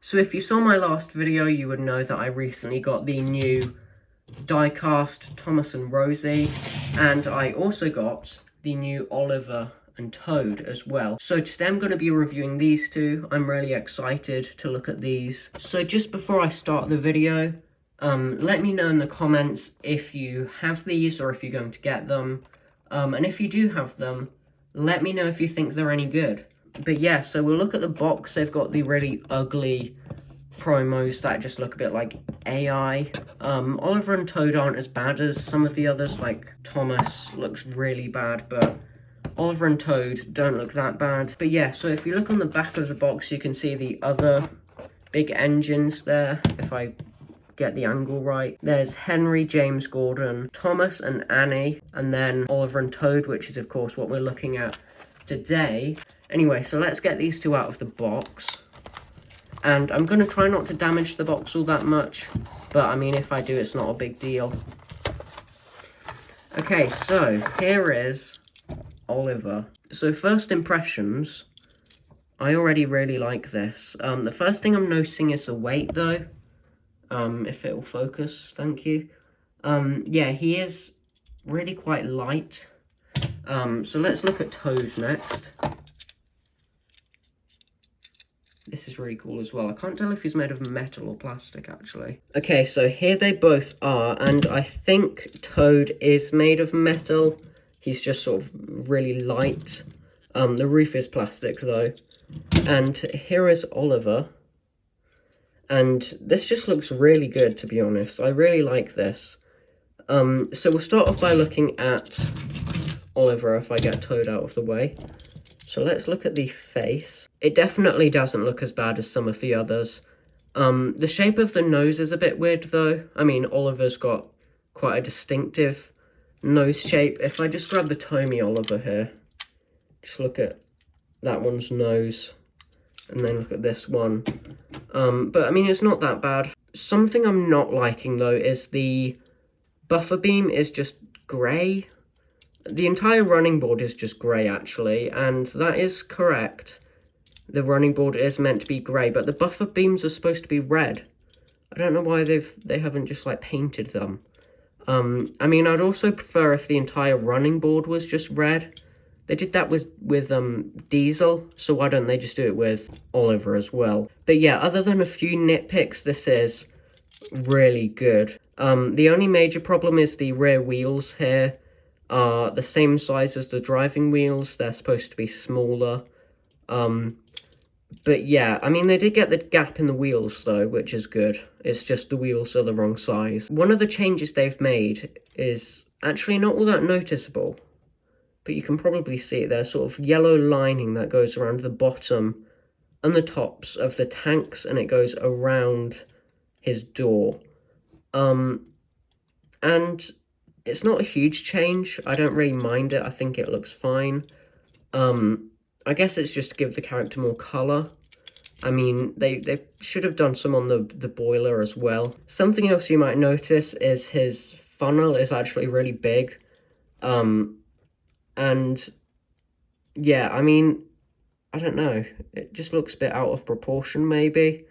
So if you saw my last video, you would know that I recently got the new die-cast Thomas and Rosie, and I also got the new Oliver and Toad as well. So today I'm going to be reviewing these two. I'm really excited to look at these. So just before I start the video, let me know in the comments if you have these or if you're going to get them. And if you do have them, let me know if you think they're any good. But yeah, so we'll look at the box. They've got the really ugly promos that just look a bit like AI. Oliver and Toad aren't as bad as some of the others, like Thomas looks really bad, but Oliver and Toad don't look that bad. But yeah, so if you look on the back of the box, you can see the other big engines there, if I get the angle right. There's Henry, James Gordon, Thomas and Annie, and then Oliver and Toad, which is of course what we're looking at today. Anyway, so let's get these two out of the box. And I'm going to try not to damage the box all that much, but I mean, if I do, it's not a big deal. Okay, so here is Oliver. So first impressions, I already really like this. The first thing I'm noticing is the weight though. If it will focus, thank you. Yeah, he is really quite light. So let's look at Toad next. This is really cool as well. I can't tell if he's made of metal or plastic, actually. Okay, so here they both are, and I think Toad is made of metal. He's just sort of really light. The roof is plastic, though. And here is Oliver. And this just looks really good, to be honest. I really like this. So we'll start off by looking at Oliver, if I get Toad out of the way. So let's look at the face. It definitely doesn't look as bad as some of the others. The shape of the nose is a bit weird though. I mean, Oliver's got quite a distinctive nose shape. If I just grab the Tommy Oliver here, just look at that one's nose, and then look at this one. But I mean, it's not that bad. Something I'm not liking though is the buffer beam is just grey. The entire running board is just grey, actually, and that is correct. The running board is meant to be grey, but the buffer beams are supposed to be red. I don't know why they haven't just, like, painted them. I mean, I'd also prefer if the entire running board was just red. They did that with Diesel, so why don't they just do it with Oliver as well? But yeah, other than a few nitpicks, this is really good. The only major problem is the rear wheels here are the same size as the driving wheels. They're supposed to be smaller. But yeah, I mean, they did get the gap in the wheels though, which is good. It's just the wheels are the wrong size. One of the changes they've made is actually not all that noticeable, but you can probably see it. There's sort of yellow lining that goes around the bottom and the tops of the tanks, and it goes around his door. And it's not a huge change. I don't really mind it. I think it looks fine. I guess it's just to give the character more colour. I mean, they should have done some on the boiler as well. Something else you might notice is his funnel is actually really big. And yeah, I mean, I don't know. It just looks a bit out of proportion, maybe.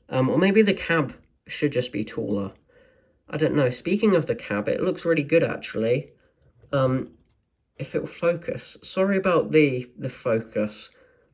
Or maybe the cab should just be taller. I don't know. Speaking of the cab, it looks really good, actually. If it will focus. Sorry about the focus.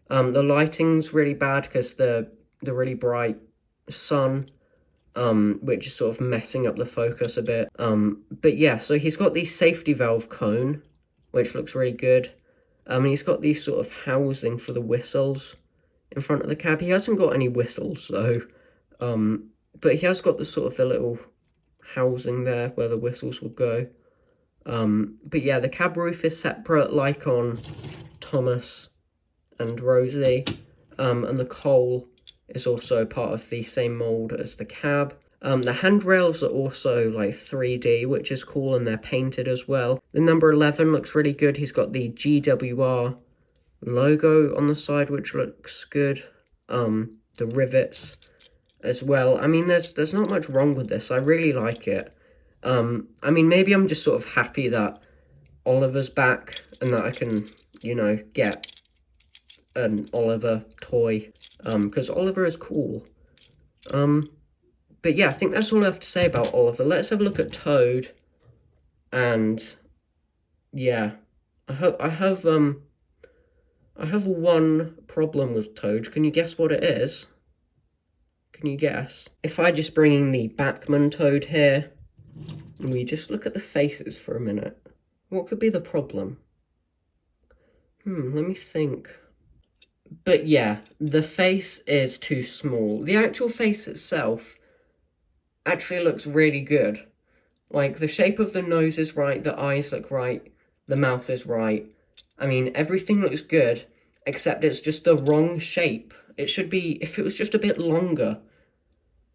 The lighting's really bad because the really bright sun, which is sort of messing up the focus a bit. But yeah, so he's got the safety valve cone, which looks really good. He's got these sort of housing for the whistles in front of the cab. He hasn't got any whistles, though. But he has got the sort of the little housing there where the whistles will go. But yeah, the cab roof is separate, like on Thomas and Rosie. And the coal is also part of the same mould as the cab. The handrails are also like 3D, which is cool, and they're painted as well. The number 11 looks really good. He's got the GWR logo on the side, which looks good. The rivets as well. I mean, there's not much wrong with this. I really like it. I mean, maybe I'm just sort of happy that Oliver's back and that I can, you know, get an Oliver toy, because Oliver is cool. But yeah, I think that's all I have to say about Oliver. Let's have a look at Toad. And yeah, I have one problem with Toad. Can you guess what it is? Can you guess? If I just bring in the Bachmann Toad here, and we just look at the faces for a minute, what could be the problem? Let me think. But yeah, the face is too small. The actual face itself actually looks really good. Like, the shape of the nose is right, the eyes look right, the mouth is right. I mean, everything looks good, except it's just the wrong shape. It should be, if it was just a bit longer,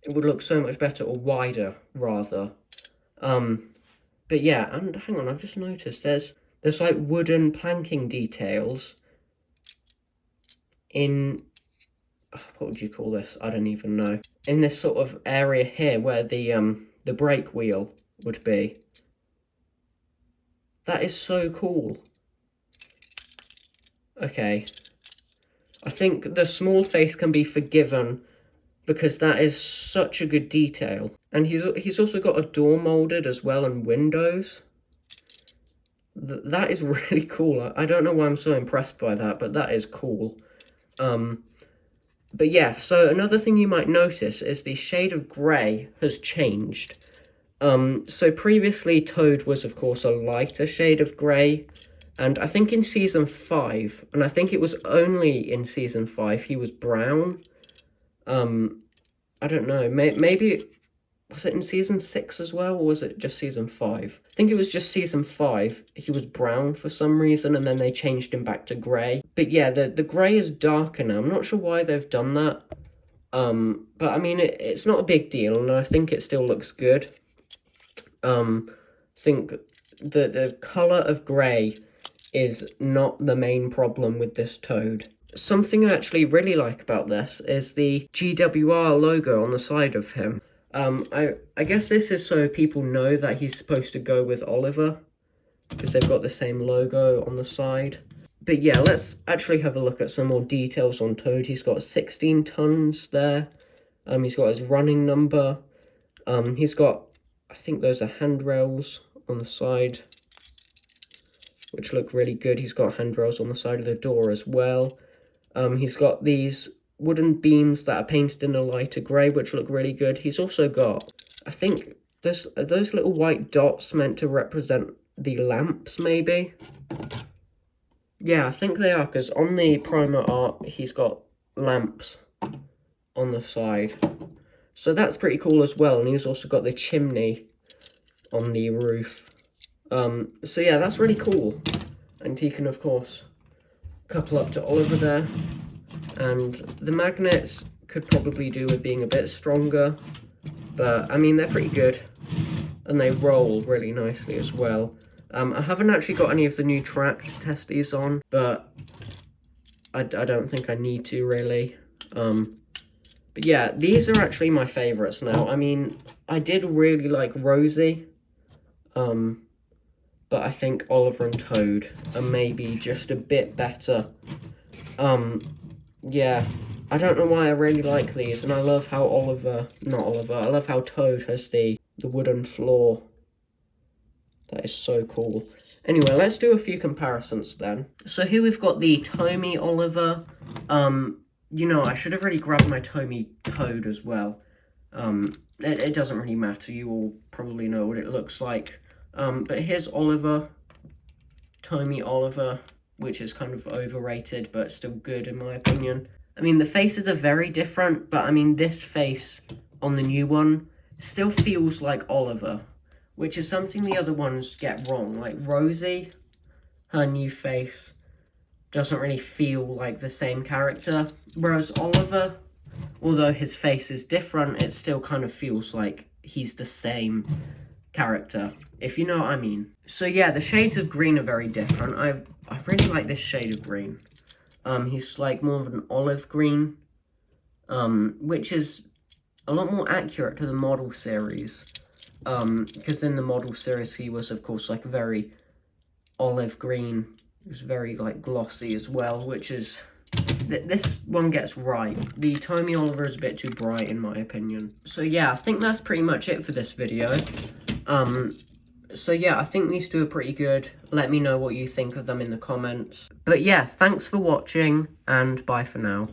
it would look so much better, or wider, rather. But yeah, and hang on, I've just noticed there's like wooden planking details in, what would you call this? I don't even know. In this sort of area here where the brake wheel would be. That is so cool. Okay. I think the small face can be forgiven because that is such a good detail. And he's also got a door molded as well and windows. That is really cool. I don't know why I'm so impressed by that, but that is cool. But yeah, so another thing you might notice is the shade of grey has changed. So previously Toad was, of course, a lighter shade of grey, and I think in Season 5, and I think it was only in Season 5, he was brown. I don't know, maybe, was it in Season 6 as well, or was it just Season 5? I think it was just Season 5, he was brown for some reason, and then they changed him back to grey. But yeah, the grey is darker now. I'm not sure why they've done that, but I mean, it's not a big deal, and I think it still looks good. I think the colour of grey is not the main problem with this Toad. Something I actually really like about this is the GWR logo on the side of him. I guess this is so people know that he's supposed to go with Oliver, because they've got the same logo on the side. But yeah, let's actually have a look at some more details on Toad. He's got 16 tons there. He's got his running number. He's got, I think those are handrails on the side, which look really good. He's got handrails on the side of the door as well. He's got these wooden beams that are painted in a lighter grey, which look really good. He's also got, I think, those little white dots meant to represent the lamps, maybe? Yeah, I think they are, because on the promo art, he's got lamps on the side. So that's pretty cool as well, and he's also got the chimney on the roof. So yeah, that's really cool. And he can, of course, couple up to Oliver there. And the magnets could probably do with being a bit stronger, but I mean, they're pretty good. And they roll really nicely as well. I haven't actually got any of the new track to test these on, but I don't think I need to, really. But yeah, these are actually my favourites now. I mean, I did really like Rosie, but I think Oliver and Toad are maybe just a bit better. Yeah, I don't know why I really like these, and I love how I love how Toad has the wooden floor. That is so cool. Anyway, let's do a few comparisons then. So here we've got the Tommy Oliver. You know, I should have really grabbed my Tommy Toad as well. It doesn't really matter. You all probably know what it looks like. But here's Oliver. Tommy Oliver, which is kind of overrated, but still good in my opinion. I mean, the faces are very different, but I mean, this face on the new one still feels like Oliver, which is something the other ones get wrong. Like Rosie, her new face doesn't really feel like the same character, whereas Oliver, although his face is different, it still kind of feels like he's the same character, if you know what I mean. So yeah, the shades of green are very different. I really like this shade of green. He's like more of an olive green, which is a lot more accurate to the model series. Because in the model series he was, of course, like very olive green. He was very like glossy as well, which is this one gets right. The Tommy Oliver is a bit too bright in my opinion. So yeah, I think that's pretty much it for this video. So yeah, I think these two are pretty good. Let me know what you think of them in the comments. But yeah, thanks for watching, and bye for now.